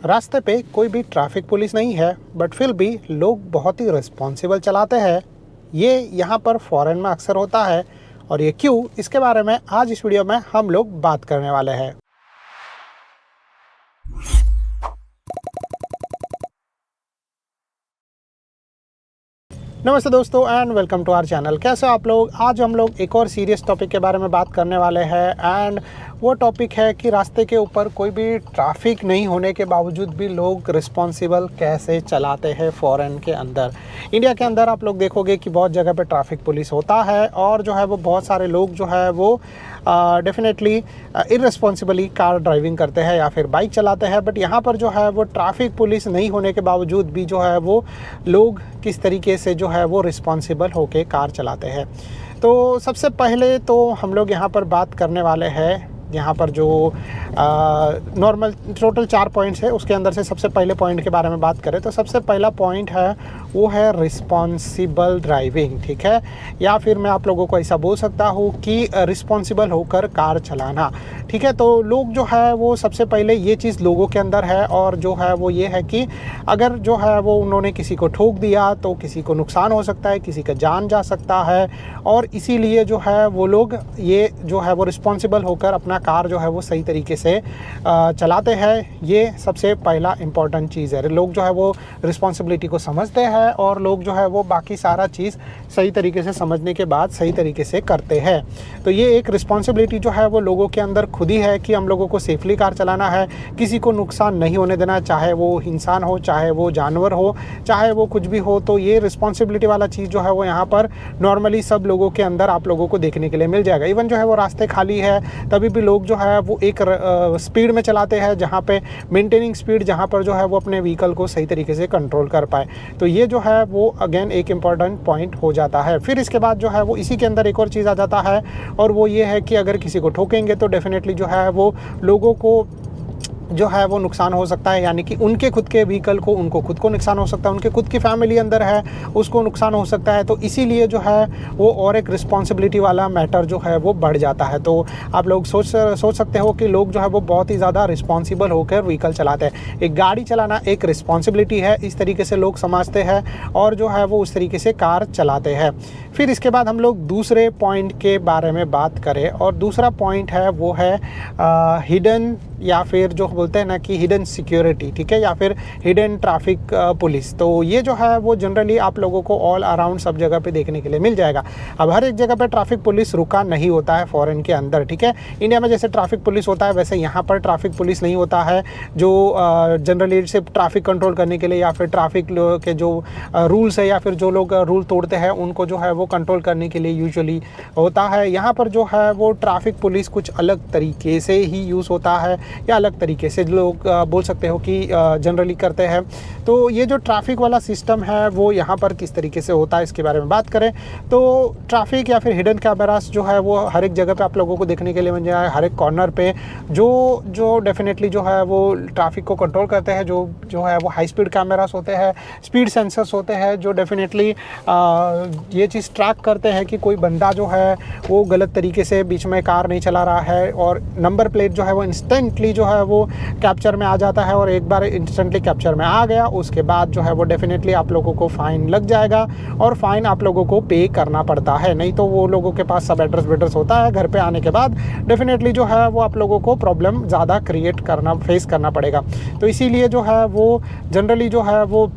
रास्ते पे कोई भी ट्रैफिक पुलिस नहीं है, बट फिर भी लोग बहुत ही रिस्पॉन्सिबल चलाते हैं। ये यहाँ पर फॉरेन में अक्सर होता है, और ये क्यों, इसके बारे में आज इस वीडियो में हम लोग बात करने वाले हैं। नमस्ते दोस्तों and welcome to our channel. कैसे हो आप लोग? आज हम लोग एक और सीरियस टॉपिक के बारे में बात करने वाले हैं, एंड वो टॉपिक है कि रास्ते के ऊपर कोई भी ट्रैफिक नहीं होने के बावजूद भी लोग रिस्पॉन्सिबल कैसे चलाते हैं फॉरेन के अंदर। इंडिया के अंदर आप लोग देखोगे कि बहुत जगह पे ट्रैफिक पुलिस होता है, और जो है वो बहुत सारे लोग जो है वो डेफिनेटली इररिस्पॉन्सिबली कार ड्राइविंग करते हैं या फिर बाइक चलाते हैं। बट यहाँ पर जो है वो ट्रैफिक पुलिस नहीं होने के बावजूद भी जो है वो लोग किस तरीके से जो है वो रिस्पॉन्सिबल होके कार चलाते हैं। तो सबसे पहले तो हम लोग यहाँ पर बात करने वाले हैं, यहाँ पर जो नॉर्मल टोटल 4 पॉइंट्स है, उसके अंदर से सबसे पहले पॉइंट के बारे में बात करें तो सबसे पहला पॉइंट है वो है रिस्पॉन्सिबल ड्राइविंग। ठीक है, या फिर मैं आप लोगों को ऐसा बोल सकता हूँ कि रिस्पॉन्सिबल होकर कार चलाना। ठीक है, तो लोग जो है वो सबसे पहले ये चीज़ लोगों के अंदर है, और जो है वो ये है कि अगर जो है वो उन्होंने किसी को ठोक दिया तो किसी को नुकसान हो सकता है, किसी का जान जा सकता है, और इसीलिए जो है वो लोग ये जो है वो रिस्पॉन्सिबल होकर अपना कार जो है वो सही तरीके से चलाते हैं। ये सबसे पहला इम्पॉर्टेंट चीज़ है। लोग जो है वो रिस्पॉन्सिबिलिटी को समझते हैं, और लोग जो है वो बाकी सारा चीज़ सही तरीके से समझने के बाद सही तरीके से करते हैं। तो ये एक रिस्पॉन्सिबिलिटी जो है वो लोगों के अंदर खुद ही है कि हम लोगों को सेफली कार चलाना है, किसी को नुकसान नहीं होने देना, चाहे वो इंसान हो, चाहे वो जानवर हो, चाहे वो कुछ भी हो। तो ये रिस्पॉन्सिबिलिटी वाला चीज़ जो है वो यहाँ पर नॉर्मली सब लोगों के अंदर आप लोगों को देखने के लिए मिल जाएगा। इवन जो है वो रास्ते खाली है तभी भी लोग जो है वो एक स्पीड में चलाते हैं, जहाँ पे मेंटेनिंग स्पीड, जहाँ पर जो है वो अपने व्हीकल को सही तरीके से कंट्रोल कर पाए। तो ये जो है वो अगेन एक इम्पॉर्टेंट पॉइंट हो जाता है। फिर इसके बाद जो है वो इसी के अंदर एक और चीज़ आ जाता है, और वो ये है कि अगर किसी को ठोकेंगे तो डेफिनेटली जो है वो लोगों को जो है वो नुकसान हो सकता है, यानी कि उनके खुद के व्हीकल को, उनको खुद को नुकसान हो सकता है, उनके खुद की फैमिली अंदर है उसको नुकसान हो सकता है। तो इसीलिए जो है वो और एक रिस्पॉन्सिबिलिटी वाला मैटर जो है वो बढ़ जाता है। तो आप लोग सोच सकते हो कि लोग जो है वो बहुत ही ज़्यादा रिस्पॉन्सिबल होकर व्हीकल चलाते हैं। एक गाड़ी चलाना एक रिस्पॉन्सिबिलिटी है, इस तरीके से लोग समझते हैं, और जो है वो उस तरीके से कार चलाते हैं। फिर इसके बाद हम लोग दूसरे पॉइंट के बारे में बात करें, और दूसरा पॉइंट है वो है हिडन, या फिर जो बोलते हैं ना कि हिडन सिक्योरिटी। ठीक है, या फिर हिडन ट्रैफिक पुलिस। तो ये जो है वो जनरली आप लोगों को ऑल अराउंड सब जगह पे देखने के लिए मिल जाएगा। अब हर एक जगह पे ट्रैफिक पुलिस रुका नहीं होता है फॉरेन के अंदर। ठीक है, इंडिया में जैसे ट्रैफिक पुलिस होता है वैसे यहाँ पर ट्रैफिक पुलिस नहीं होता है, जो जनरली सिर्फ ट्रैफिक कंट्रोल करने के लिए या फिर ट्रैफिक के जो रूल्स है या फिर जो लोग रूल तोड़ते हैं उनको जो है वो कंट्रोल करने के लिए यूजुअली होता है। यहाँ पर जो है वो ट्रैफिक पुलिस कुछ अलग तरीके से ही यूज़ होता है, या अलग तरीके से लोग बोल सकते हो कि जनरली करते हैं। तो ये जो ट्रैफिक वाला सिस्टम है वो यहाँ पर किस तरीके से होता है इसके बारे में बात करें तो ट्रैफिक या फिर हिडन कैमरास जो है वो हर एक जगह पे आप लोगों को देखने के लिए मिल जाए, हर एक कॉर्नर पे जो डेफिनेटली जो है वो ट्रैफिक को कंट्रोल करते हैं। जो है वो हाई स्पीड कैमरास होते हैं, स्पीड सेंसर्स होते हैं, जो डेफिनेटली ये चीज़ ट्रैक करते हैं कि कोई बंदा जो है वो गलत तरीके से बीच में कार नहीं चला रहा है, और नंबर प्लेट जो है वो इंस्टेंटली जो है वो कैप्चर में आ जाता है। और एक बार इंस्टेंटली कैप्चर में आ गया उसके बाद जो है वो डेफिनेटली आप लोगों को फ़ाइन लग जाएगा, और फ़ाइन आप लोगों को पे करना पड़ता है। नहीं तो वो लोगों के पास सब एड्रेस होता है, घर पे आने के बाद डेफिनेटली जो है वो आप लोगों को प्रॉब्लम ज़्यादा फेस करना पड़ेगा। तो इसीलिए जो है वो जनरली जो है वो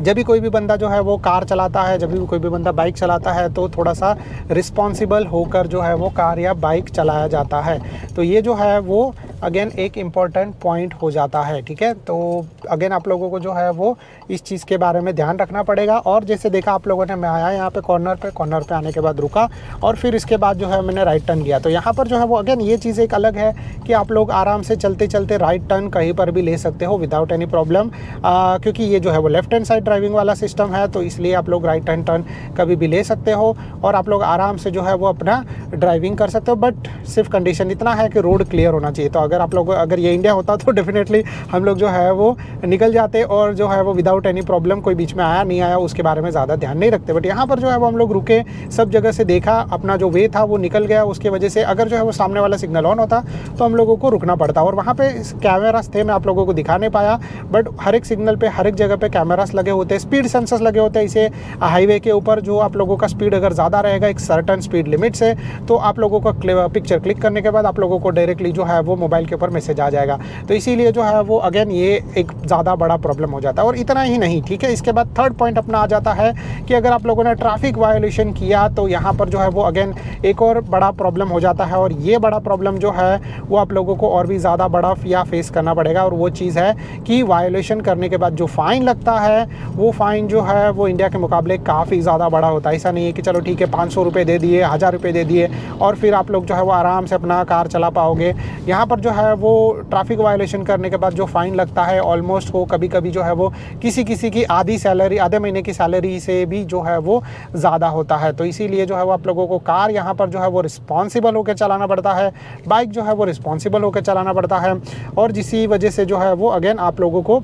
जब भी कोई भी बंदा जो है वो कार चलाता है, जब भी कोई भी बंदा बाइक चलाता है तो थोड़ा सा रिस्पॉन्सिबल होकर जो है वो कार या बाइक चलाया जाता है। तो ये जो है वो अगेन एक इम्पॉर्टेंट पॉइंट हो जाता है। ठीक है, तो अगेन आप लोगों को जो है वो इस चीज़ के बारे में ध्यान रखना पड़ेगा। और जैसे देखा आप लोगों ने, मैं आया यहाँ पे कॉर्नर पे आने के बाद रुका, और फिर इसके बाद जो है मैंने राइट टर्न किया। तो यहाँ पर जो है वो अगेन ये चीज़ एक अलग है कि आप लोग आराम से चलते चलते राइट टर्न कहीं पर भी ले सकते हो विदाउट एनी प्रॉब्लम, क्योंकि ये जो है वो लेफ्ट हैंड साइड ड्राइविंग वाला सिस्टम है, तो इसलिए आप लोग राइट हैंड टर्न कभी भी ले सकते हो, और आप लोग आराम से जो है वो अपना ड्राइविंग कर सकते हो। बट सिर्फ कंडीशन इतना है कि रोड क्लियर होना चाहिए। तो अगर आप लोग, अगर ये इंडिया होता तो डेफिनेटली हम लोग जो है वो निकल जाते और जो है वो विदाउट एनी प्रॉब्लम, कोई बीच में आया नहीं आया उसके बारे में ज़्यादा ध्यान नहीं रखते। बट यहाँ पर जो है वो हम लोग रुके, सब जगह से देखा, अपना जो वे था वो निकल गया, उसके वजह से अगर जो है वो सामने वाला सिग्नल ऑन होता तो हम लोगों को रुकना पड़ता। और वहाँ पे कैमरास थे, मैं आप लोगों को दिखा नहीं पाया, बट हर एक सिग्नल पे, हर एक जगह पे कैमरास लगे होते हैं, स्पीड सेंसर्स लगे होते हैं। इसे हाईवे के ऊपर जो आप लोगों का स्पीड अगर ज़्यादा रहेगा एक सर्टन स्पीड लिमिट से, तो आप लोगों का पिक्चर क्लिक करने के बाद आप लोगों को डायरेक्टली जो है वो मोबाइल के ऊपर मैसेज आ जाएगा। तो इसीलिए जो है वो अगेन ये एक ज़्यादा बड़ा प्रॉब्लम हो जाता है। और इतना ही नहीं, ठीक है, इसके बाद थर्ड पॉइंट अपना आ जाता है कि अगर आप लोगों ने ट्रैफिक वायोलेशन किया तो यहाँ पर जो है वो अगेन एक और बड़ा प्रॉब्लम हो जाता है। और ये बड़ा प्रॉब्लम जो है वो आप लोगों को और भी ज़्यादा बड़ा या फेस करना पड़ेगा। और वो चीज़ है कि वायोलेशन करने के बाद जो फ़ाइन लगता है, वो फ़ाइन जो है वो इंडिया के मुकाबले काफ़ी ज़्यादा बड़ा होता है। ऐसा नहीं है कि चलो ठीक है 500 रुपये दे दिए, 1000 रुपये दे दिए और फिर आप लोग जो है वो आराम से अपना कार चला पाओगे। यहाँ पर जो है वो ट्रैफिक वायोलेशन करने के बाद जो फ़ाइन लगता है ऑलमोस्ट वो कभी कभी जो है वो किसी की आधी सैलरी, आधे महीने की सैलरी से भी जो है वो ज़्यादा होता है। तो इसीलिए जो है वो आप लोगों को कार यहाँ पर जो है वो रिस्पॉन्सिबल होकर चलाना पड़ता है, बाइक जो है वो रिस्पॉन्सिबल होकर चलाना पड़ता है। और जिसी वजह से जो है वो अगेन आप लोगों को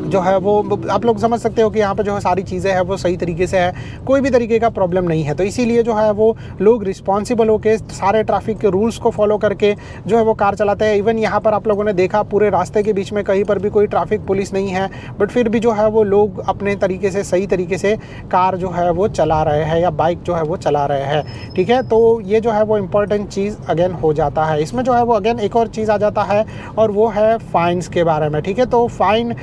जो है वो आप लोग समझ सकते हो कि यहाँ पर जो है सारी चीज़ें हैं वो सही तरीके से है, कोई भी तरीके का प्रॉब्लम नहीं है। तो इसीलिए जो है वो लोग रिस्पॉन्सिबल होकर सारे ट्रैफिक के रूल्स को फॉलो करके जो है वो कार चलाते हैं। इवन यहाँ पर आप लोगों ने देखा पूरे रास्ते के बीच में कहीं पर भी कोई ट्रैफिक पुलिस नहीं है, बट फिर भी जो है वो लोग अपने तरीके से, सही तरीके से कार जो है वो चला रहे हैं या बाइक जो है वो चला रहे हैं। ठीक है, तो ये जो है वो इम्पोर्टेंट चीज़ अगेन हो जाता है। इसमें जो है वो अगेन एक और चीज़ आ जाता है और वो है फ़ाइन्स के बारे में। ठीक है, तो फ़ाइन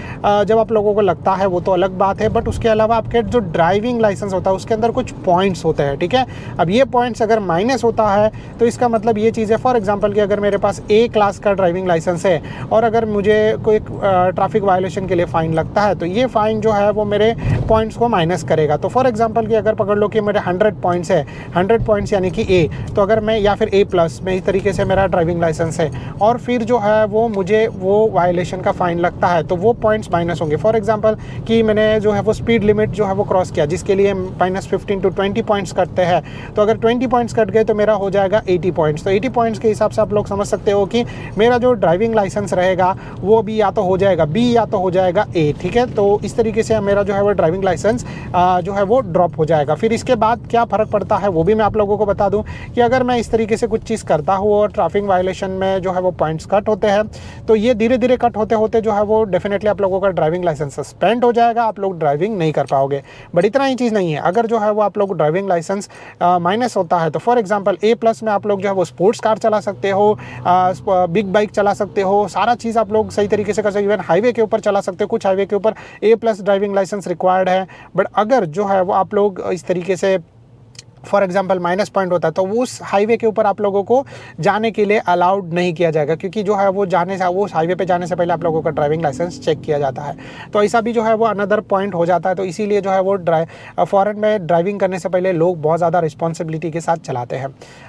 जब आप लोगों को लगता है वो तो अलग बात है, बट उसके अलावा आपके जो ड्राइविंग लाइसेंस होता है उसके अंदर कुछ पॉइंट्स होते हैं। ठीक है, अब ये पॉइंट्स अगर माइनस होता है तो इसका मतलब ये चीज़ है, फॉर एग्जांपल कि अगर मेरे पास ए क्लास का ड्राइविंग लाइसेंस है और अगर मुझे कोई ट्रैफिक वायोलेशन के लिए फ़ाइन लगता है तो ये फ़ाइन जो है वो मेरे पॉइंट्स को माइनस करेगा। तो फॉर एग्जांपल कि अगर पकड़ लो कि मेरे 100 पॉइंट्स है, 100 पॉइंट्स यानी कि ए, तो अगर मैं, या फिर A+ में इस तरीके से मेरा ड्राइविंग लाइसेंस है और फिर जो है वो मुझे वो वायोलेशन का फ़ाइन लगता है तो वो पॉइंट्स माइनस होंगे। फॉर एग्जांपल कि मैंने जो है वो स्पीड लिमिट जो है वो क्रॉस किया, जिसके लिए -15 to 20 पॉइंट्स कटते हैं, तो अगर 20 पॉइंट्स कट गए तो मेरा हो जाएगा 80 पॉइंट्स। तो 80 पॉइंट्स के हिसाब से आप लोग समझ सकते हो कि मेरा जो ड्राइविंग लाइसेंस रहेगा वो भी या तो हो जाएगा B या तो हो जाएगा A। ठीक है, तो इस तरीके से मेरा जो है वो ड्राइविंग लाइसेंस जो है वो ड्रॉप हो जाएगा। फिर इसके बाद क्या फ़र्क पड़ता है वो भी मैं आप लोगों को बता दूं कि अगर मैं इस तरीके से कुछ चीज़ करता हूँ और ट्रैफिक वायोलेशन में जो है वो पॉइंट्स कट होते हैं तो ये धीरे धीरे कट होते होते जो है वो डेफिनेटली आप लोगों का ड्राइविंग लाइसेंस सस्पेंड हो जाएगा, आप लोग ड्राइविंग नहीं कर पाओगे। बट इतना ही चीज़ नहीं है, अगर जो है वो आप लोग ड्राइविंग लाइसेंस माइनस होता है तो फॉर एग्जांपल A+ में आप लोग जो है वो स्पोर्ट्स कार चला सकते हो, बिग बाइक चला सकते हो, सारा चीज़ आप लोग सही तरीके से कर सकते हो। इवन हाईवे के ऊपर चला सकते हो, कुछ हाईवे के ऊपर A+ ड्राइविंग लाइसेंस रिक्वायर्ड है। बट अगर जो है वो आप लोग इस तरीके से फॉर एग्जांपल माइनस पॉइंट होता है तो उस हाईवे के ऊपर आप लोगों को जाने के लिए अलाउड नहीं किया जाएगा, क्योंकि जो है वो जाने से, वो हाईवे पे जाने से पहले आप लोगों का ड्राइविंग लाइसेंस चेक किया जाता है। तो ऐसा भी जो है वो अनदर पॉइंट हो जाता है। तो इसीलिए जो है वो फॉरेन में ड्राइविंग करने से पहले लोग बहुत ज़्यादा रिस्पॉन्सिबिलिटी के साथ चलाते हैं।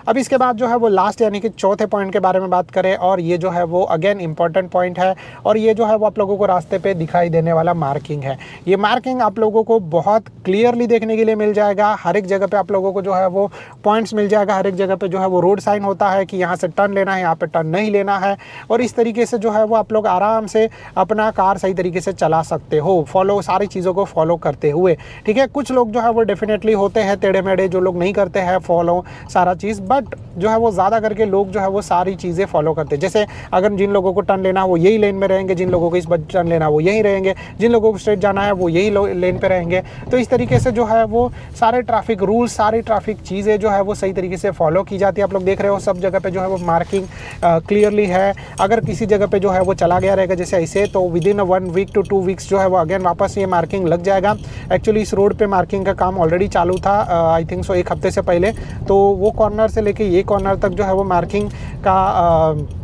अब इसके बाद जो है वो लास्ट यानी कि चौथे पॉइंट के बारे में बात करें, और ये जो है वो अगेन इंपॉर्टेंट पॉइंट है, और ये जो है वो आप लोगों को रास्ते पर दिखाई देने वाला मार्किंग है। ये मार्किंग आप लोगों को बहुत क्लियरली देखने के लिए मिल जाएगा। हर एक जगह पर आप लोगों को जो है वो पॉइंट्स मिल जाएगा, हर एक जगह पे जो है वो रोड साइन होता है कि यहाँ से टर्न लेना है, यहाँ पे टर्न नहीं लेना है। और इस तरीके से जो है वो आप लोग आराम से अपना कार सही तरीके से चला सकते हो, फॉलो, सारी चीज़ों को फॉलो करते हुए। ठीक है, कुछ लोग जो है वो डेफिनेटली होते हैं टेढ़े मेढ़े, जो लोग नहीं करते हैं फॉलो सारा चीज़, बट जो है वो ज़्यादा करके लोग जो है वो सारी चीज़ें फॉलो करते हैं। जैसे अगर जिन लोगों को टर्न लेना है वो यही लेन में रहेंगे, जिन लोगों को इस पर टर्न लेना है वो यहीं रहेंगे, जिन लोगों को स्ट्रेट जाना है वो यही लेन पर रहेंगे। तो इस तरीके से जो है वो सारे ट्रैफिक रूल्स, सारी ट्रैफिक चीज़ें जो है वो सही तरीके से फॉलो की जाती है। आप लोग देख रहे हो सब जगह पे जो है वो मार्किंग क्लियरली है। अगर किसी जगह पे जो है वो चला गया रहेगा जैसे ऐसे, तो विदिन 1 वीक to 2 वीक्स जो है वो अगेन वापस ये मार्किंग लग जाएगा। एक्चुअली इस रोड पे मार्किंग का काम ऑलरेडी चालू था, आई थिंक सो 1 हफ्ते से पहले। तो वो कॉर्नर से लेके ये कॉर्नर तक जो है वो मार्किंग का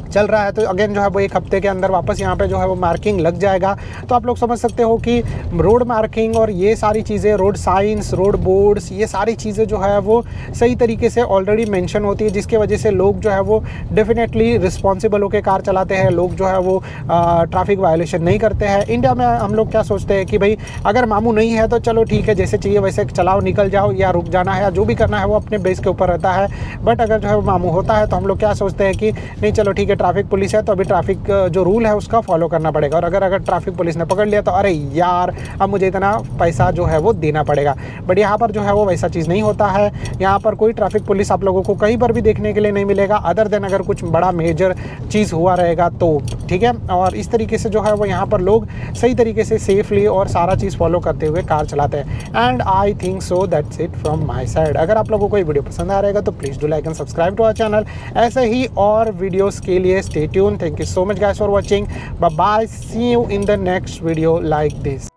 चल रहा है। तो अगेन जो है वो 1 हफ्ते के अंदर वापस यहाँ पे जो है वो मार्किंग लग जाएगा। तो आप लोग समझ सकते हो कि रोड मार्किंग और ये सारी चीज़ें, रोड साइंस, रोड बोर्ड्स, ये सारी चीज़ें जो है वो सही तरीके से ऑलरेडी मेंशन होती है, जिसके वजह से लोग जो है वो डेफिनेटली रिस्पॉन्सिबल होकर कार चलाते हैं। लोग जो है वो ट्रैफिक वायोलेशन नहीं करते हैं। इंडिया में हम लोग क्या सोचते हैं कि भाई अगर मामू नहीं है तो चलो ठीक है, जैसे चाहिए वैसे चलाओ, निकल जाओ, या रुक जाना है, या जो भी करना है वो अपने बेस के ऊपर रहता है। बट अगर जो है मामू होता है तो हम लोग क्या सोचते हैं कि नहीं चलो ठीक है, ट्रैफिक पुलिस है तो अभी ट्रैफिक जो रूल है उसका फॉलो करना पड़ेगा, और अगर ट्रैफिक पुलिस ने पकड़ लिया तो अरे यार अब मुझे इतना पैसा जो है वो देना पड़ेगा। बट यहाँ पर जो है वो वैसा चीज़ नहीं होता है। यहाँ पर कोई ट्रैफिक पुलिस आप लोगों को कहीं पर भी देखने के लिए नहीं मिलेगा, अदर देन अगर कुछ बड़ा मेजर चीज़ हुआ रहेगा तो, ठीक है। और इस तरीके से जो है वो यहाँ पर लोग सही तरीके से सेफली और सारा चीज़ फॉलो करते हुए कार चलाते हैं। And I think so that's it from my side. अगर आप लोगों को ये वीडियो पसंद आ रहेगा तो please do like and subscribe to our channel. ऐसे ही और वीडियोस के लिए stay tune. Thank you so much guys for watching. Bye bye, see you in the next video like this.